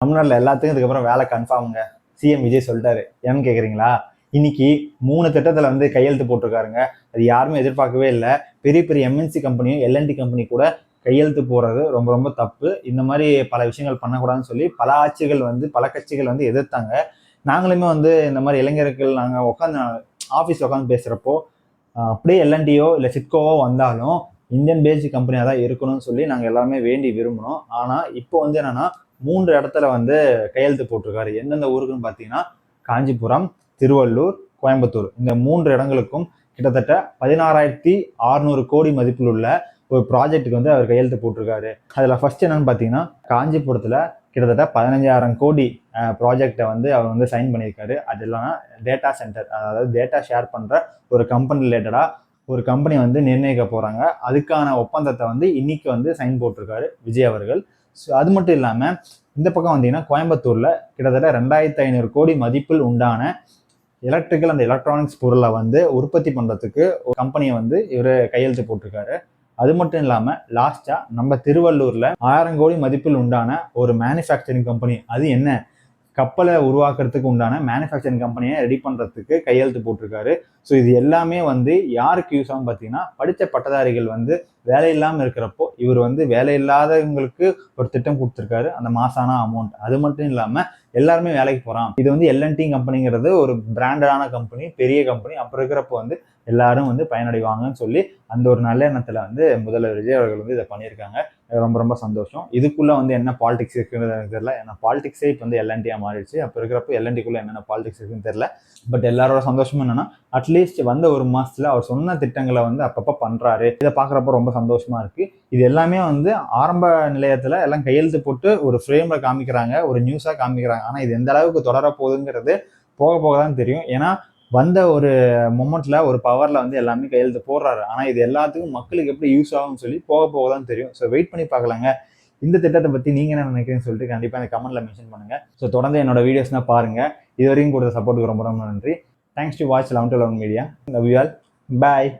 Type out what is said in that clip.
தமிழ்நாட்டில் எல்லாத்துக்கும் இதுக்கப்புறம் வேலை கன்ஃபார்முங்க. சிஎம் விஜய் சொல்லிட்டாரு. ஏன்னு கேட்குறீங்களா? இன்னைக்கு 3 திட்டத்தில் வந்து கையெழுத்து போட்டிருக்காருங்க. அது யாருமே எதிர்பார்க்கவே இல்லை. பெரிய பெரிய எம்என்சி கம்பெனியும் எல்என்டி கம்பெனி கூட கையெழுத்து போடுறது ரொம்ப ரொம்ப தப்பு. இந்த மாதிரி பல விஷயங்கள் பண்ணக்கூடாதுன்னு சொல்லி பல ஆட்சிகள் வந்து பல கட்சிகள் வந்து எதிர்த்தாங்க. நாங்களுமே வந்து இந்த மாதிரி இளைஞர்கள் நாங்கள் உட்காந்து ஆஃபீஸில் உட்காந்து பேசுகிறப்போ அப்படியே எல்என்டியோ இல்லை சிட்கோவோ வந்தாலும் இந்தியன் பேஸ்டு கம்பெனியாக தான் இருக்கணும்னு சொல்லி நாங்கள் எல்லாருமே வேண்டி விரும்பினோம். ஆனால் இப்போ வந்து என்னன்னா 3 இடத்துல வந்து கையெழுத்து போட்டிருக்காரு. எந்தெந்த ஊருக்குன்னு பார்த்தீங்கன்னா காஞ்சிபுரம், திருவள்ளூர், கோயம்புத்தூர். இந்த 3 இடங்களுக்கும் கிட்டத்தட்ட 16,600 கோடி மதிப்பில் உள்ள ஒரு ப்ராஜெக்ட்டுக்கு வந்து அவர் கையெழுத்து போட்டிருக்காரு. அதில் ஃபர்ஸ்ட் என்னன்னு பார்த்தீங்கன்னா காஞ்சிபுரத்தில் கிட்டத்தட்ட 15,000 கோடி ப்ராஜெக்டை வந்து அவர் வந்து சைன் பண்ணியிருக்காரு. அது இல்லைன்னா டேட்டா சென்டர், அதாவது டேட்டா ஷேர் பண்ணுற ஒரு கம்பெனி ரிலேட்டடாக ஒரு கம்பெனி வந்து நிர்ணயிக்க போகிறாங்க. அதுக்கான ஒப்பந்தத்தை வந்து இன்னைக்கு வந்து சைன் போட்டிருக்காரு விஜய் அவர்கள். ஸோ அது மட்டும் இல்லாமல் இந்த பக்கம் வந்தீங்கன்னா கோயம்புத்தூரில் கிட்டத்தட்ட 2,500 கோடி மதிப்பில் உண்டான எலக்ட்ரிக்கல் அண்ட் எலக்ட்ரானிக்ஸ் பொருளை வந்து உற்பத்தி பண்ணுறதுக்கு ஒரு கம்பெனியை வந்து இவர் கையெழுத்து போட்டிருக்காரு. அது மட்டும் இல்லாமல் லாஸ்ட்டாக நம்ம திருவள்ளூரில் 1000 கோடி மதிப்பில் உண்டான ஒரு மேனுஃபேக்சரிங் கம்பெனி, அது என்ன கப்பலை உருவாக்குறதுக்கு உண்டான மேனுஃபேக்சரிங் கம்பெனியை ரெடி பண்ணுறதுக்கு கையெழுத்து போட்டிருக்காரு. ஸோ இது எல்லாமே வந்து யாருக்கு யூஸ் ஆகும் பார்த்தீங்கன்னா படித்த பட்டதாரிகள் வந்து வேலை இல்லாமல் இருக்கிறப்போ இவர் வந்து வேலை இல்லாதவங்களுக்கு ஒரு திட்டம் கொடுத்துருக்காரு, அந்த மாசான அமௌண்ட். அது மட்டும் இல்லாமல் எல்லாருமே வேலைக்கு போகிறான். இது வந்து எல்என்டி கம்பெனிங்கிறது ஒரு பிராண்டடான கம்பெனி, பெரிய கம்பெனி. அப்புறம் இருக்கிறப்போ வந்து எல்லாரும் வந்து பயனடைவாங்கன்னு சொல்லி அந்த ஒரு நல்ல எண்ணத்தில் வந்து முதல்வர் விஜய் அவர்கள் வந்து இதை பண்ணியிருக்காங்க. ரொம்ப ரொம்ப சந்தோஷம். இதுக்குள்ள வந்து என்ன பாலிடிக்ஸ் இருக்குன்னு தெரியல. ஏன்னா பாலிடிக்ஸே இப்போ வந்து எல்என்டியா மாறிடுச்சு. அப்போ இருக்கிறப்ப எல்என்டிக்குள்ள என்னென்ன பாலிடிக்ஸ் இருக்குன்னு தெரியல. பட் எல்லாரோட சந்தோஷமும் என்னன்னா அட்லீஸ்ட் வந்த ஒரு மாசத்துல அவர் சொன்ன திட்டங்களை வந்து அப்பப்போ பண்றாரு. இதை பார்க்குறப்ப ரொம்ப சந்தோஷமா இருக்கு. இது எல்லாமே வந்து ஆரம்ப நிலையத்துல எல்லாம் கையெழுத்து போட்டு ஒரு ஃப்ரேம்ல காமிக்கிறாங்க, ஒரு நியூஸா காமிக்கிறாங்க. ஆனா இது எந்த அளவுக்கு தொடர போகுதுங்கிறது போக போக தான் தெரியும். ஏன்னா வந்த ஒரு மொமெண்ட்ல ஒரு பவர்ல வந்து எல்லாமே கையெழுத்து போடுறாரு. ஆனா இது எல்லாத்துக்கும் மக்களுக்கு எப்படி யூஸ் ஆகும்னு சொல்லி போக போக தான் தெரியும். ஸோ வெயிட் பண்ணி பார்க்கலாங்க. இந்த திட்டத்தை பற்றி நீங்க என்ன நினைக்கிறீங்கன்னு சொல்லிட்டு கண்டிப்பாக இந்த கமெண்ட்ல மென்ஷன் பண்ணுங்க. ஸோ தொடர்ந்து என்னோட வீடியோஸ்னா பாருங்க. இது வரைக்கும் கொடுத்த சப்போர்ட்டுக்கு ரொம்ப ரொம்ப நன்றி. Thanks to watch 11 to 11 media. Love you all. Bye.